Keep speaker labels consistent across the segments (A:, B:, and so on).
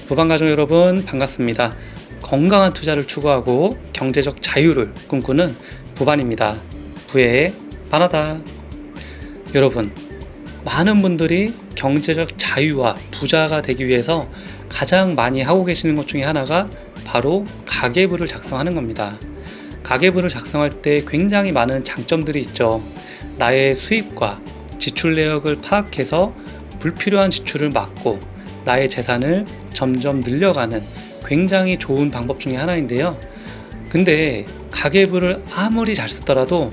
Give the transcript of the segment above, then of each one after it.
A: 부방가족 여러분 반갑습니다. 건강한 투자를 추구하고 경제적 자유를 꿈꾸는 부반입니다. 부의 반하다. 여러분, 많은 분들이 경제적 자유와 부자가 되기 위해서 가장 많이 하고 계시는 것 중에 하나가 바로 가계부를 작성하는 겁니다. 가계부를 작성할 때 굉장히 많은 장점들이 있죠. 나의 수입과 지출 내역을 파악해서 불필요한 지출을 막고 나의 재산을 점점 늘려가는 굉장히 좋은 방법 중에 하나인데요. 근데 가계부를 아무리 잘 쓰더라도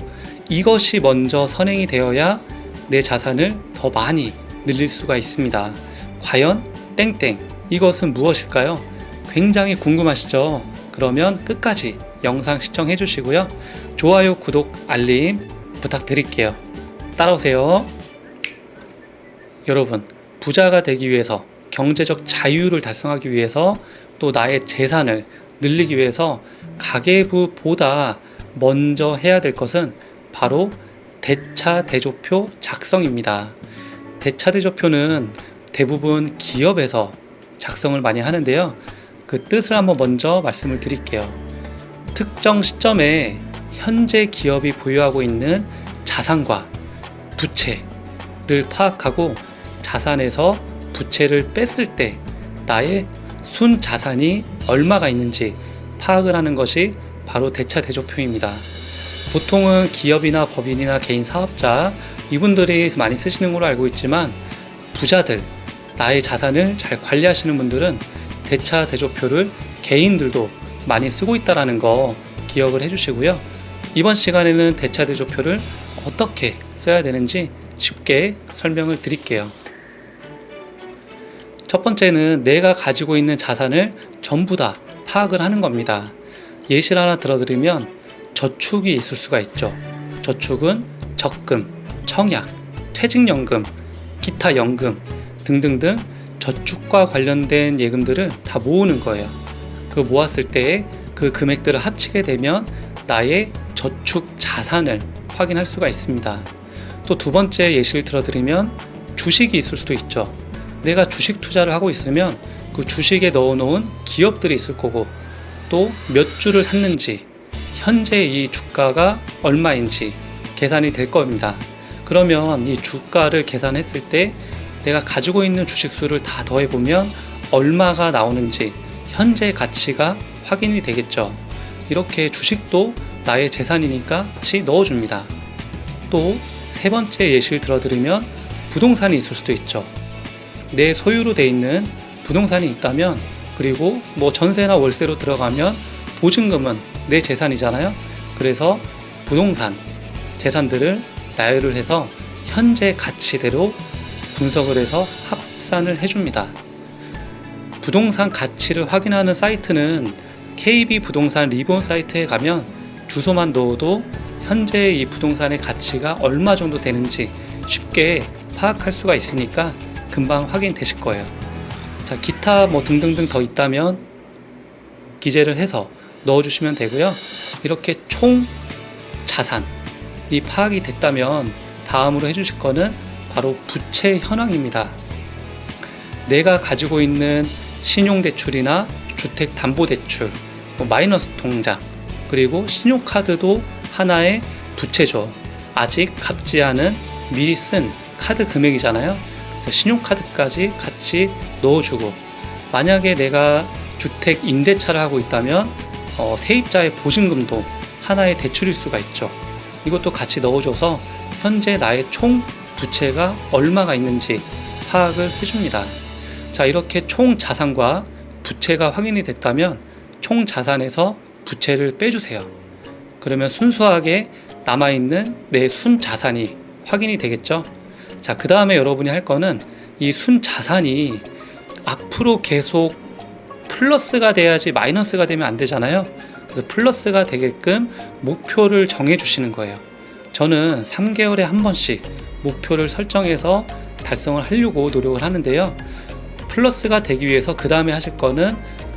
A: 이것이 먼저 선행이 되어야 내 자산을 더 많이 늘릴 수가 있습니다. 과연 땡땡 이것은 무엇일까요? 굉장히 궁금하시죠? 그러면 끝까지 영상 시청해 주시고요. 좋아요, 구독, 알림 부탁드릴게요. 따라오세요. 여러분, 부자가 되기 위해서, 경제적 자유를 달성하기 위해서, 또 나의 재산을 늘리기 위해서 가계부보다 먼저 해야 될 것은 바로 대차대조표 작성입니다. 대차대조표는 대부분 기업에서 작성을 많이 하는데요. 그 뜻을 한번 먼저 말씀을 드릴게요. 특정 시점에 현재 기업이 보유하고 있는 자산과 부채를 파악하고 자산에서 부채를 뺐을 때 나의 순자산이 얼마가 있는지 파악을 하는 것이 바로 대차대조표입니다. 보통은 기업이나 법인이나 개인 사업자 이분들이 많이 쓰시는 걸로 알고 있지만 부자들, 나의 자산을 잘 관리하시는 분들은 대차대조표를 개인들도 많이 쓰고 있다는 거 기억을 해주시고요. 이번 시간에는 대차대조표를 어떻게 써야 되는지 쉽게 설명을 드릴게요. 첫 번째는 내가 가지고 있는 자산을 전부 다 파악을 하는 겁니다. 예시를 하나 들어드리면 저축이 있을 수가 있죠. 저축은 적금, 청약, 퇴직연금, 기타 연금 등등등 저축과 관련된 예금들을 다 모으는 거예요. 그 모았을 때 그 금액들을 합치게 되면 나의 저축 자산을 확인할 수가 있습니다. 또 두 번째 예시를 들어드리면 주식이 있을 수도 있죠. 내가 주식 투자를 하고 있으면 그 주식에 넣어놓은 기업들이 있을 거고 또 몇 주를 샀는지 현재 이 주가가 얼마인지 계산이 될 겁니다. 그러면 이 주가를 계산했을 때 내가 가지고 있는 주식 수를 다 더해보면 얼마가 나오는지 현재 가치가 확인이 되겠죠. 이렇게 주식도 나의 재산이니까 같이 넣어줍니다. 또 세 번째 예시를 들어드리면 부동산이 있을 수도 있죠. 내 소유로 돼 있는 부동산이 있다면, 그리고 뭐 전세나 월세로 들어가면 보증금은 내 재산이잖아요. 그래서 부동산 재산들을 나열을 해서 현재 가치대로 분석을 해서 합산을 해줍니다. 부동산 가치를 확인하는 사이트는 KB 부동산 리본 사이트에 가면 주소만 넣어도 현재 이 부동산의 가치가 얼마 정도 되는지 쉽게 파악할 수가 있으니까 금방 확인되실 거예요. 자, 기타 뭐 등등등 더 있다면 기재를 해서 넣어주시면 되고요. 이렇게 총 자산이 파악이 됐다면 다음으로 해주실 거는 바로 부채 현황입니다. 내가 가지고 있는 신용대출이나 주택담보대출, 마이너스 통장, 그리고 신용카드도 하나의 부채죠. 아직 갚지 않은 미리 쓴 카드 금액이잖아요. 그래서 신용카드까지 같이 넣어주고, 만약에 내가 주택 임대차를 하고 있다면 세입자의 보증금도 하나의 대출일 수가 있죠. 이것도 같이 넣어줘서 현재 나의 총 부채가 얼마가 있는지 파악을 해줍니다. 자, 이렇게 총 자산과 부채가 확인이 됐다면 총 자산에서 부채를 빼주세요. 그러면 순수하게 남아있는 내 순자산이 확인이 되겠죠. 자, 그 다음에 여러분이 할 거는 이 순자산이 앞으로 계속 플러스가 돼야지 마이너스가 되면 안 되잖아요. 그래서 플러스가 되게끔 목표를 정해 주시는 거예요. 저는 3개월에 한 번씩 목표를 설정해서 달성을 하려고 노력을 하는데요. 플러스가 되기 위해서 그 다음에 하실 거는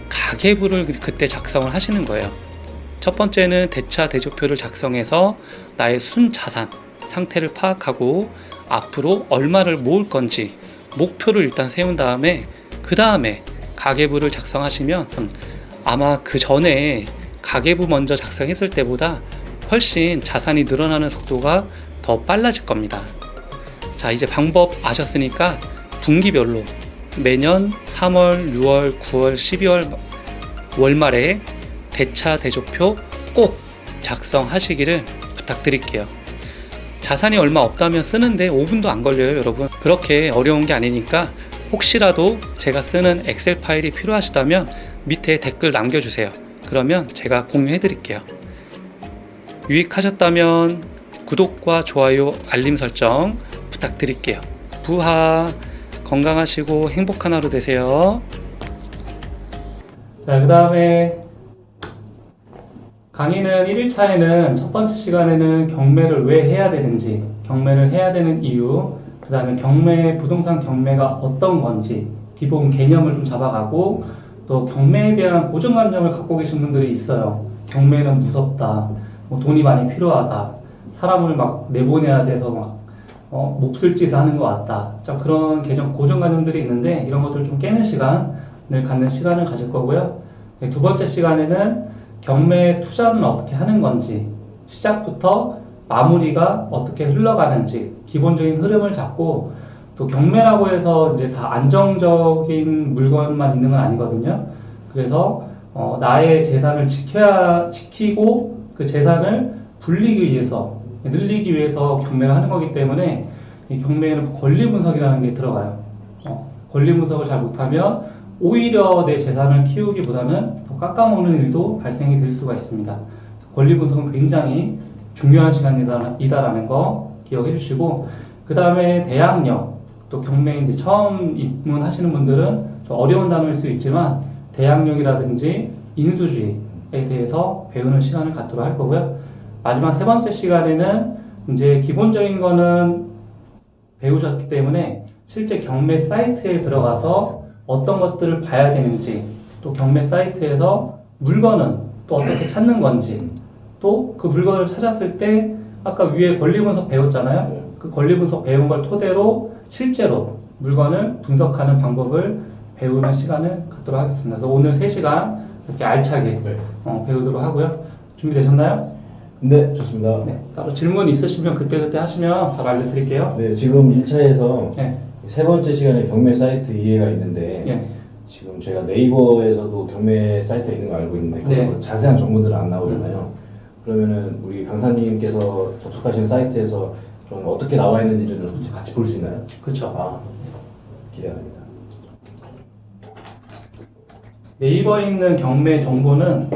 A: 가계부를 그때 작성을 하시는 거예요. 첫 번째는 대차 대조표를 작성해서 나의 순자산 상태를 파악하고 앞으로 얼마를 모을 건지 목표를 일단 세운 다음에 그 다음에 가계부를 작성하시면 아마 그 전에 가계부 먼저 작성했을 때보다 훨씬 자산이 늘어나는 속도가 더 빨라질 겁니다. 자, 이제 방법 아셨으니까 분기별로 매년 3월, 6월, 9월, 12월 월말에 대차 대조표 꼭 작성하시기를 부탁드릴게요. 자산이 얼마 없다면 쓰는데 5분도 안 걸려요, 여러분. 그렇게 어려운 게 아니니까 혹시라도 제가 쓰는 엑셀 파일이 필요하시다면 밑에 댓글 남겨주세요. 그러면 제가 공유해 드릴게요. 유익하셨다면 구독과 좋아요, 알림 설정 부탁드릴게요. 부하 건강하시고 행복한 하루 되세요. 자, 그 다음에 강의는 1일차에는 첫 번째 시간에는 경매를 왜 해야 되는지, 경매를 해야 되는 이유, 그 다음에 부동산 경매가 어떤 건지 기본 개념을 좀 잡아가고, 또 경매에 대한 고정관념을 갖고 계신 분들이 있어요. 경매는 무섭다, 뭐 돈이 많이 필요하다, 사람을 막 내보내야 돼서 막 몹쓸 짓을 하는 것 같다. 자, 그런 고정관념들이 있는데 이런 것들을 좀 깨는 시간을 갖는 시간을 가질 거고요. 두 번째 시간에는 경매 투자는 어떻게 하는 건지, 시작부터 마무리가 어떻게 흘러가는지 기본적인 흐름을 잡고, 또 경매라고 해서 이제 다 안정적인 물건만 있는 건 아니거든요. 그래서 나의 재산을 지키고 그 재산을 늘리기 위해서 경매를 하는 거기 때문에 이 경매에는 권리 분석이라는 게 들어가요. 권리 분석을 잘 못하면 오히려 내 재산을 키우기보다는 더 깎아먹는 일도 발생이 될 수가 있습니다. 권리 분석은 굉장히 중요한 시간이다라는 거 기억해 주시고, 그 다음에 대항력, 또 경매에 이제 처음 입문하시는 분들은 좀 어려운 단어일 수 있지만 대항력이라든지 인수주의에 대해서 배우는 시간을 갖도록 할 거고요. 마지막 세 번째 시간에는 이제 기본적인 거는 배우셨기 때문에 실제 경매 사이트에 들어가서 어떤 것들을 봐야 되는지, 또 경매 사이트에서 물건은 또 어떻게 찾는 건지, 또 그 물건을 찾았을 때 아까 위에 권리 분석 배웠잖아요. 그 권리 분석 배운 걸 토대로 실제로 물건을 분석하는 방법을 배우는 시간을 갖도록 하겠습니다. 그래서 오늘 3시간 이렇게 알차게 배우도록 하고요. 준비되셨나요?
B: 네, 좋습니다.
A: 네, 따로 질문 있으시면 그때그때 하시면 다 알려드릴게요.
B: 네, 지금 1차에서
A: 네.
B: 세 번째 시간에 경매 사이트 이해가 있는데,
A: 네.
B: 지금 제가 네이버에서도 경매 사이트가 있는 거 알고 있는데,
A: 네.
B: 자세한 정보들은 안 나오잖아요. 그러면은 우리 강사님께서 접속하시는 사이트에서 좀 어떻게 나와 있는지 좀 같이 볼 수 있나요?
A: 그렇죠.
B: 기대합니다.
A: 네이버에 있는 경매 정보는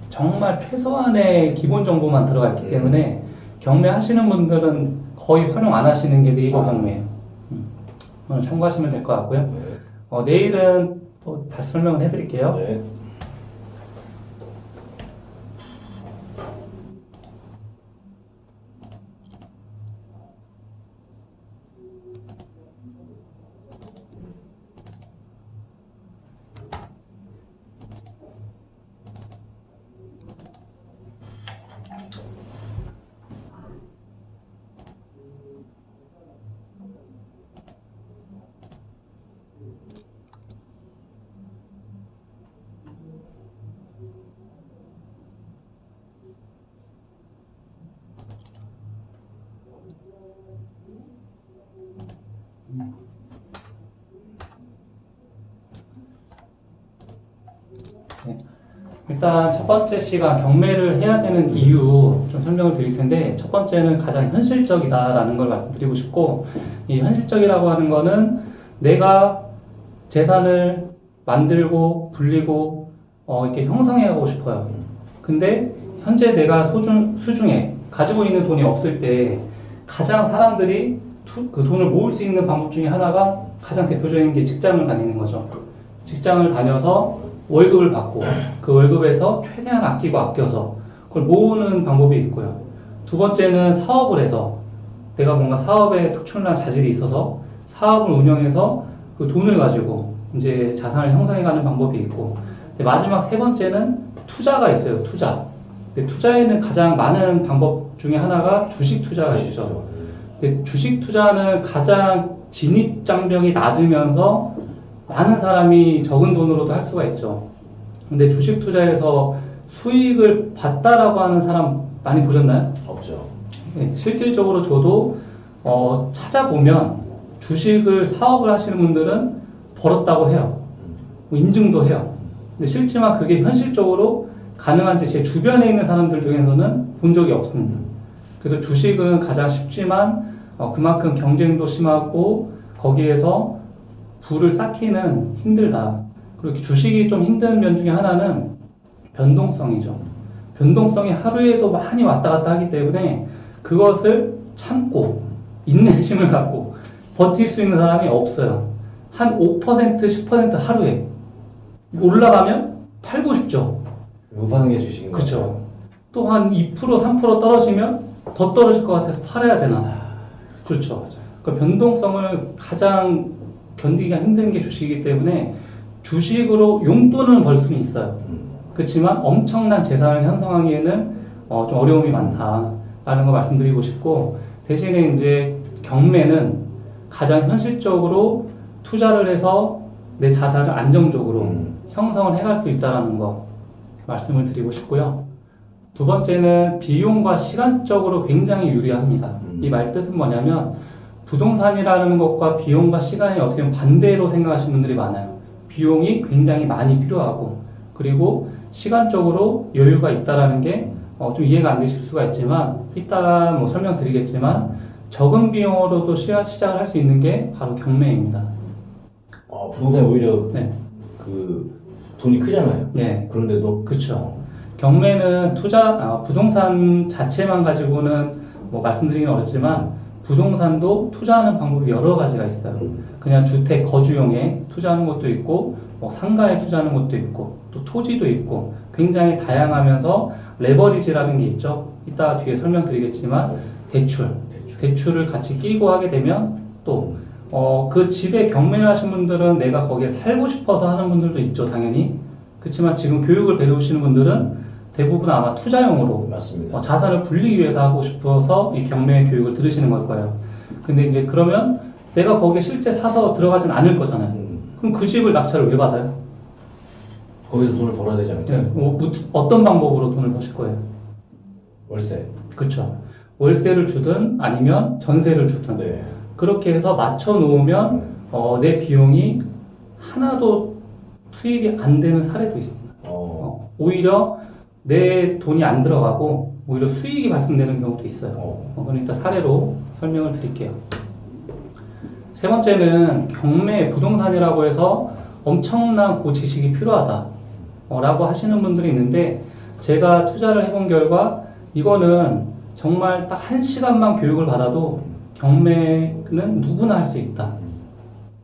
A: 정말 최소한의 기본 정보만 들어가 있기 때문에 경매 하시는 분들은 거의 활용 안 하시는 게 네이버 경매예요. 오늘 참고하시면 될 것 같고요.
B: 네.
A: 내일은 또 다시 설명을 해드릴게요.
B: 네.
A: 네. 일단 첫 번째 시간 경매를 해야 되는 이유 좀 설명을 드릴 텐데, 첫 번째는 가장 현실적이다라는 걸 말씀드리고 싶고, 이 현실적이라고 하는 거는 내가 재산을 만들고 불리고 이렇게 형성해가고 싶어요. 근데 현재 내가 수중에 가지고 있는 돈이 없을 때 가장 사람들이 그 돈을 모을 수 있는 방법 중에 하나가, 가장 대표적인 게 직장을 다니는 거죠. 직장을 다녀서 월급을 받고 그 월급에서 최대한 아껴서 그걸 모으는 방법이 있고요. 두 번째는 사업을 해서 내가 뭔가 사업에 특출난 자질이 있어서 사업을 운영해서 그 돈을 가지고 이제 자산을 형성해가는 방법이 있고, 마지막 세 번째는 투자가 있어요. 투자. 근데 투자에는 가장 많은 방법 중에 하나가 주식 투자가 있죠. 근데 주식 투자는 가장 진입 장벽이 낮으면서 많은 사람이 적은 돈으로도 할 수가 있죠. 근데 주식 투자에서 수익을 봤다라고 하는 사람 많이 보셨나요?
B: 없죠.
A: 네, 실질적으로 저도 찾아보면 주식을 사업을 하시는 분들은 벌었다고 해요. 뭐 인증도 해요. 근데 실제만 그게 현실적으로 가능한지 제 주변에 있는 사람들 중에서는 본 적이 없습니다. 그래서 주식은 가장 쉽지만 그만큼 경쟁도 심하고 거기에서 부를 쌓기는 힘들다. 그리고 주식이 좀 힘든 면 중에 하나는 변동성이죠. 변동성이 하루에도 많이 왔다 갔다 하기 때문에 그것을 참고 인내심을 갖고 버틸 수 있는 사람이 없어요. 한 5%, 10% 하루에 올라가면 팔고 싶죠.
B: 못 파는 게 주식인 거죠.
A: 그렇죠. 또 한 2%, 3% 떨어지면 더 떨어질 것 같아서 팔아야 되나. 그렇죠. 그 변동성을 가장 견디기가 힘든 게 주식이기 때문에 주식으로 용돈은 벌 수는 있어요. 그렇지만 엄청난 재산을 형성하기에는 좀 어려움이 많다라는 거 말씀드리고 싶고, 대신에 이제 경매는 가장 현실적으로 투자를 해서 내 자산을 안정적으로 형성을 해갈 수 있다는 거 말씀을 드리고 싶고요. 두 번째는 비용과 시간적으로 굉장히 유리합니다. 이 말 뜻은 뭐냐면 부동산이라는 것과 비용과 시간이 어떻게 보면 반대로 생각하시는 분들이 많아요. 비용이 굉장히 많이 필요하고 그리고 시간적으로 여유가 있다라는 게 좀 이해가 안 되실 수가 있지만 이따가 뭐 설명드리겠지만 적은 비용으로도 시작을 할 수 있는 게 바로 경매입니다.
B: 부동산이 오히려
A: 네.
B: 그 돈이 크잖아요.
A: 네.
B: 그런데도
A: 그렇죠. 경매는 부동산 자체만 가지고는 뭐 말씀드리긴 어렵지만 부동산도 투자하는 방법이 여러 가지가 있어요. 그냥 주택 거주용에 투자하는 것도 있고 뭐 상가에 투자하는 것도 있고 또 토지도 있고 굉장히 다양하면서 레버리지라는 게 있죠. 이따 뒤에 설명드리겠지만 대출을 같이 끼고 하게 되면 또 그 집에 경매를 하신 분들은 내가 거기에 살고 싶어서 하는 분들도 있죠, 당연히. 그렇지만 지금 교육을 배우시는 분들은 대부분 아마 투자용으로
B: 맞습니다.
A: 자산을 불리기 위해서 하고 싶어서 이 경매 교육을 들으시는 걸 거예요. 근데 이제 그러면 내가 거기에 실제 사서 들어가진 않을 거잖아요. 그럼 그 집을 낙찰을 왜 받아요?
B: 거기서 돈을 벌어야 되지 않을까요?
A: 네. 어떤 방법으로 돈을 버실 거예요?
B: 월세.
A: 그렇죠. 월세를 주든 아니면 전세를 주든
B: 네.
A: 그렇게 해서 맞춰 놓으면 내 비용이 하나도 투입이 안 되는 사례도 있습니다. 오히려 내 돈이 안 들어가고 오히려 수익이 발생되는 경우도 있어요. 그건 이따 사례로 설명을 드릴게요. 세 번째는 경매 부동산이라고 해서 엄청난 지식이 필요하다 라고 하시는 분들이 있는데 제가 투자를 해본 결과 이거는 정말 딱 1시간만 교육을 받아도 경매는 누구나 할 수 있다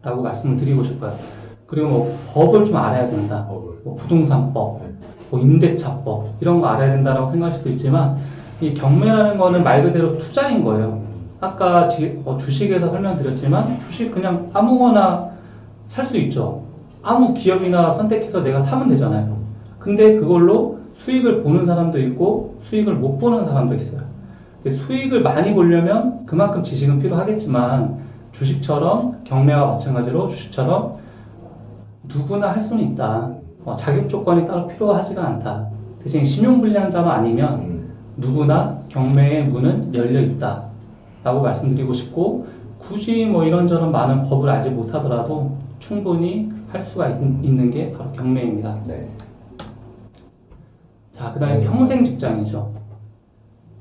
A: 라고 말씀을 드리고 싶어요. 그리고 뭐 법을 좀 알아야 된다. 뭐 부동산법, 뭐 임대차법 이런 거 알아야 된다라고 생각할 수도 있지만 이 경매라는 거는 말 그대로 투자인 거예요. 아까 주식에서 설명드렸지만 주식 그냥 아무거나 살 수 있죠. 아무 기업이나 선택해서 내가 사면 되잖아요. 근데 그걸로 수익을 보는 사람도 있고 수익을 못 보는 사람도 있어요. 근데 수익을 많이 보려면 그만큼 지식은 필요하겠지만 주식처럼 경매와 마찬가지로 주식처럼 누구나 할 수는 있다. 자격 조건이 따로 필요하지가 않다. 대신 신용불량자만 아니면 누구나 경매의 문은 열려 있다 라고 말씀드리고 싶고 굳이 뭐 이런저런 많은 법을 알지 못하더라도 충분히 할 수가 있는 게 바로 경매입니다.
B: 네.
A: 자, 그 다음에 평생 직장이죠.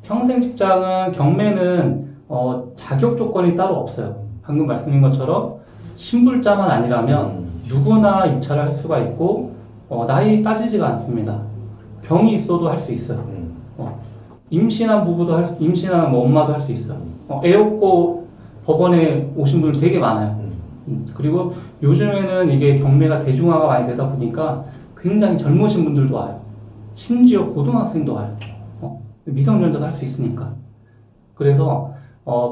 A: 평생 직장은 경매는 자격 조건이 따로 없어요. 방금 말씀드린 것처럼 신불자만 아니라면 누구나 입찰을 할 수가 있고 나이 따지지가 않습니다. 병이 있어도 할 수 있어요. 임신한 부부도 임신한 뭐 엄마도 할 수 있어요. 애 없고 법원에 오신 분 되게 많아요. 그리고 요즘에는 이게 경매가 대중화가 많이 되다 보니까 굉장히 젊으신 분들도 와요. 심지어 고등학생도 와요. 미성년자도 할 수 있으니까. 그래서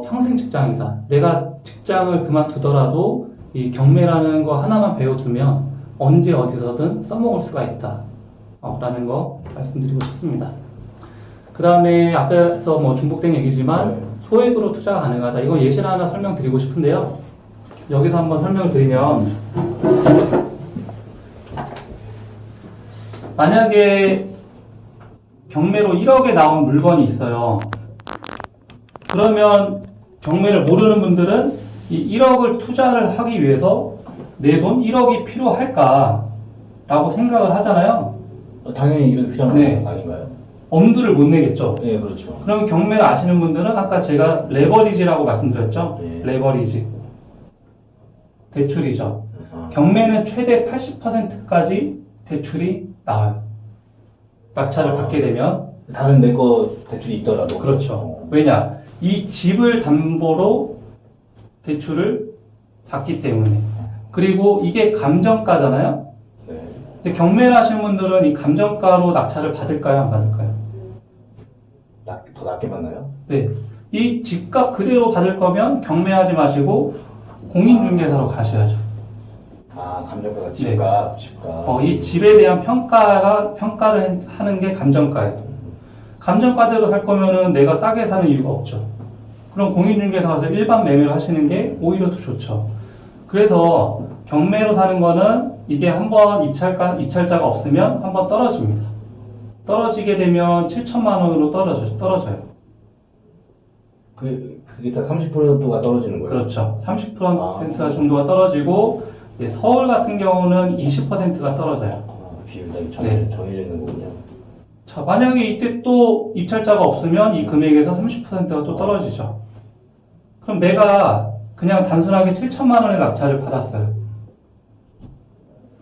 A: 평생 직장이다. 내가 직장을 그만두더라도 이 경매라는 거 하나만 배워두면 언제 어디서든 써먹을 수가 있다 라는 거 말씀드리고 싶습니다. 그 다음에 앞에서 뭐 중복된 얘기지만
B: 네.
A: 소액으로 투자가 가능하다. 이건 예시를 하나 설명드리고 싶은데요. 여기서 한번 설명을 드리면, 만약에 경매로 1억에 나온 물건이 있어요. 그러면 경매를 모르는 분들은 이 1억을 투자를 하기 위해서 내 돈 1억이 필요할까? 라고 생각을 하잖아요.
B: 당연히 이런 필요한
A: 네.
B: 거 아닌가요?
A: 엄두를 못 내겠죠.
B: 네, 그렇죠.
A: 그럼 경매를 아시는 분들은 아까 제가 레버리지라고 말씀드렸죠.
B: 네.
A: 레버리지. 대출이죠.
B: 아,
A: 경매는 최대 80%까지 대출이 나와요. 낙찰을 받게 되면.
B: 다른 내 거 대출이 있더라도.
A: 그렇죠. 왜냐? 이 집을 담보로 대출을 받기 때문에. 그리고 이게 감정가잖아요.
B: 네.
A: 근데 경매를 하시는 분들은 이 감정가로 낙찰을 받을까요? 안 받을까요?
B: 더 낮게 받나요?
A: 네. 이 집값 그대로 받을 거면 경매하지 마시고 공인중개사로 가셔야죠.
B: 아, 감정가가
A: 네.
B: 집값.
A: 이 집에 대한 평가를 하는 게 감정가예요. 감정가대로 살 거면은 내가 싸게 사는 이유가 없죠. 그럼 공인중개사 가서 일반 매매를 하시는 게 오히려 더 좋죠. 그래서 경매로 사는 거는 이게 한번 입찰자가 없으면 한번 떨어집니다. 떨어지게 되면 7천만 원으로 떨어져요.
B: 그게 다 30%가 떨어지는 거예요?
A: 그렇죠. 30% 정도가 떨어지고, 이제 서울 같은 경우는 20%가 떨어져요.
B: 비율이
A: 네.
B: 정해져 있는 거군요.
A: 자, 만약에 이때 또 입찰자가 없으면 이 금액에서 30%가 또 떨어지죠. 그럼 내가 그냥 단순하게 7천만 원의 낙찰을 받았어요.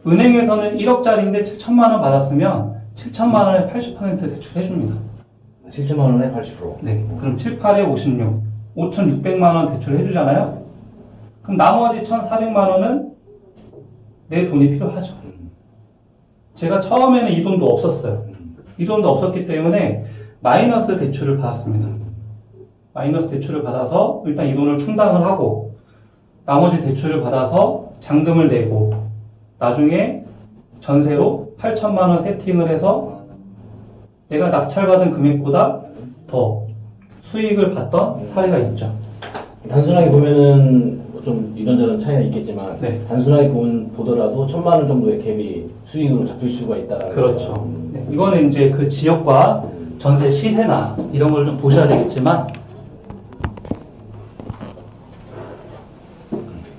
A: 은행에서는 1억짜리인데 7천만 원 받았으면 7천만 원에 80% 대출해줍니다.
B: 7천만 원에 80%.
A: 네. 그럼 7, 8에 56. 5,600만 원 대출해주잖아요. 그럼 나머지 1,400만 원은 내 돈이 필요하죠. 제가 처음에는 이 돈도 없었어요. 이 돈도 없었기 때문에 마이너스 대출을 받았습니다. 마이너스 대출을 받아서 일단 이 돈을 충당을 하고 나머지 대출을 받아서 잔금을 내고 나중에 전세로 8천만 원 세팅을 해서 내가 낙찰받은 금액보다 더 수익을 받던 사례가 있죠.
B: 단순하게 보면은 뭐좀 이런저런 차이가 있겠지만
A: 네.
B: 단순하게 보더라도 1,000만 원 정도의 갭이 수익으로 잡힐 수가 있다라는
A: 그렇죠.
B: 거예요.
A: 네, 이거는 이제 그 지역과 전세 시세나 이런 걸 좀 보셔야 되겠지만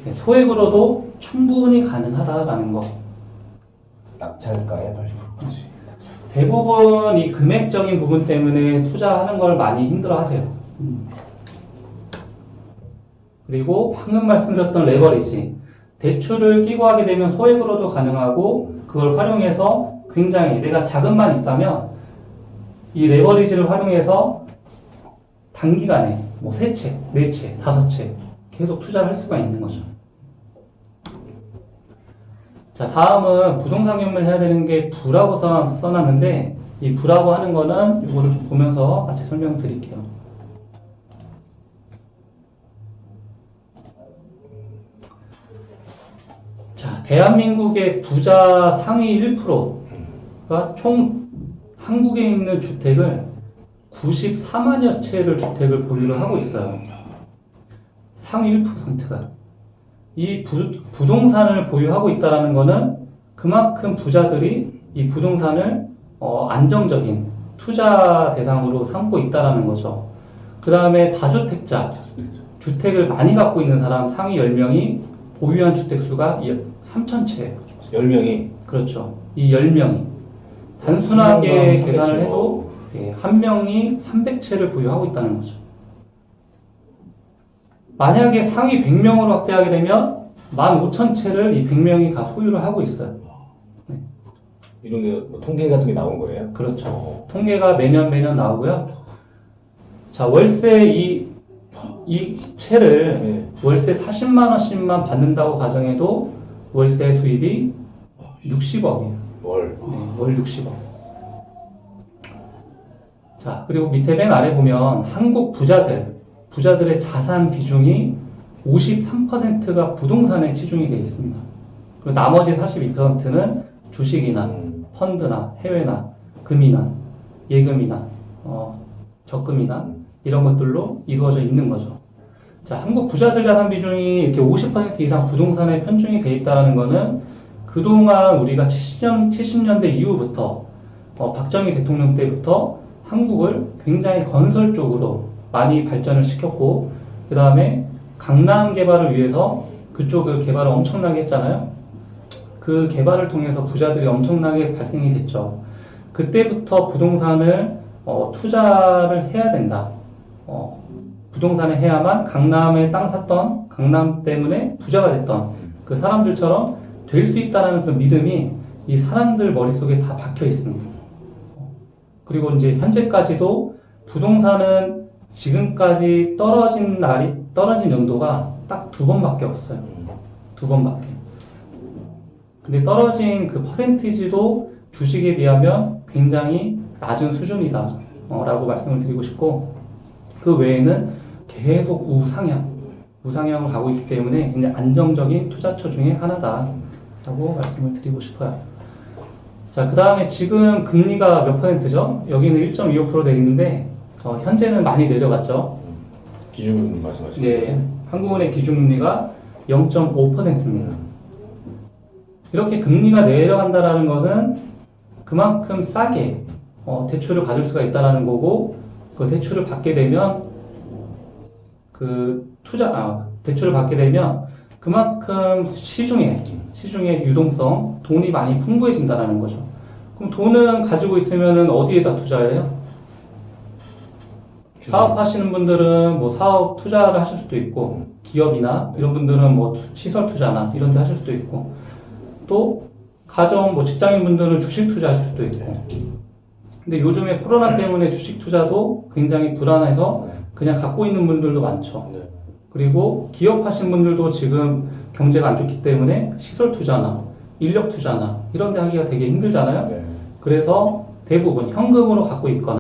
A: 네, 소액으로도 충분히 가능하다라는 거.
B: 낙찰가의 80%.
A: 대부분 이 금액적인 부분 때문에 투자하는 걸 많이 힘들어 하세요. 그리고 방금 말씀드렸던 레버리지. 대출을 끼고 하게 되면 소액으로도 가능하고 그걸 활용해서 굉장히 내가 자금만 있다면 이 레버리지를 활용해서 단기간에 뭐 3채, 4채, 5채 계속 투자를 할 수가 있는 거죠. 자, 다음은 부동산 경매를 해야 되는 게 부라고 써놨는데 이 부라고 하는 거는 이거를 좀 보면서 같이 설명을 드릴게요. 자, 대한민국의 부자 상위 1%가 총 한국에 있는 주택을 94만여 채를 주택을 보유를 하고 있어요. 상위 1%가. 이 부동산을 보유하고 있다는 거는 그만큼 부자들이 이 부동산을 안정적인 투자 대상으로 삼고 있다는 거죠. 그 다음에 다주택자, 주택을 많이 갖고 있는 사람 상위 10명이 보유한 주택수가 3,000채예요.
B: 10명이?
A: 그렇죠. 이 10명이. 단순하게 계산을 해도 한 명이 300채를 보유하고 있다는 거죠. 만약에 상위 100명으로 확대하게 되면 15,000채를 이 100명이 다 소유를 하고 있어요. 네.
B: 이런 게 뭐 통계 같은 게 나온 거예요?
A: 그렇죠. 통계가 매년 나오고요. 자, 월세 이 채를
B: 네.
A: 월세 40만 원씩만 받는다고 가정해도 월세 수입이 60억이에요.
B: 월.
A: 네, 월 60억. 자, 그리고 밑에 맨 아래 보면 한국 부자들의 자산 비중이 53%가 부동산에 치중이 되어 있습니다. 그리고 나머지 42%는 주식이나 펀드나 해외나 금이나 예금이나 적금이나 이런 것들로 이루어져 있는 거죠. 자, 한국 부자들 자산 비중이 이렇게 50% 이상 부동산에 편중이 돼 있다는 거는 그동안 우리가 70년대 이후부터 박정희 대통령 때부터 한국을 굉장히 건설적으로 많이 발전을 시켰고, 그 다음에 강남 개발을 위해서 그쪽을 개발을 엄청나게 했잖아요. 그 개발을 통해서 부자들이 엄청나게 발생이 됐죠. 그때부터 부동산을 투자를 해야 된다. 부동산을 해야만 강남에 땅 샀던, 강남 때문에 부자가 됐던 그 사람들처럼 될 수 있다는 그 믿음이 이 사람들 머릿속에 다 박혀 있습니다. 그리고 이제 현재까지도 부동산은 지금까지 떨어진 연도가 딱 2번밖에 없어요. 2번밖에. 근데 떨어진 그 퍼센티지도 주식에 비하면 굉장히 낮은 수준이다 라고 말씀을 드리고 싶고, 그 외에는 계속 우상향을 가고 있기 때문에 굉장히 안정적인 투자처 중에 하나다 라고 말씀을 드리고 싶어요. 자, 그 다음에 지금 금리가 몇 %죠? 여기는 1.25% 돼 있는데 현재는 많이 내려갔죠.
B: 기준 말씀하시죠?
A: 네, 한국은행 기준금리가 0.5%입니다. 이렇게 금리가 내려간다라는 것은 그만큼 싸게 대출을 받을 수가 있다라는 거고, 그 대출을 받게 되면 대출을 받게 되면 그만큼 시중의 유동성, 돈이 많이 풍부해진다라는 거죠. 그럼 돈은 가지고 있으면은 어디에다 투자해요? 사업하시는 분들은 뭐 사업 투자를 하실 수도 있고, 기업이나 이런 분들은 뭐 시설 투자나 이런 데 하실 수도 있고, 또 가정 뭐 직장인 분들은 주식 투자하실 수도 있고. 근데 요즘에 코로나 때문에 주식 투자도 굉장히 불안해서 그냥 갖고 있는 분들도 많죠. 그리고 기업 하신 분들도 지금 경제가 안 좋기 때문에 시설 투자나 인력 투자나 이런 데 하기가 되게 힘들잖아요. 그래서 대부분 현금으로 갖고 있거나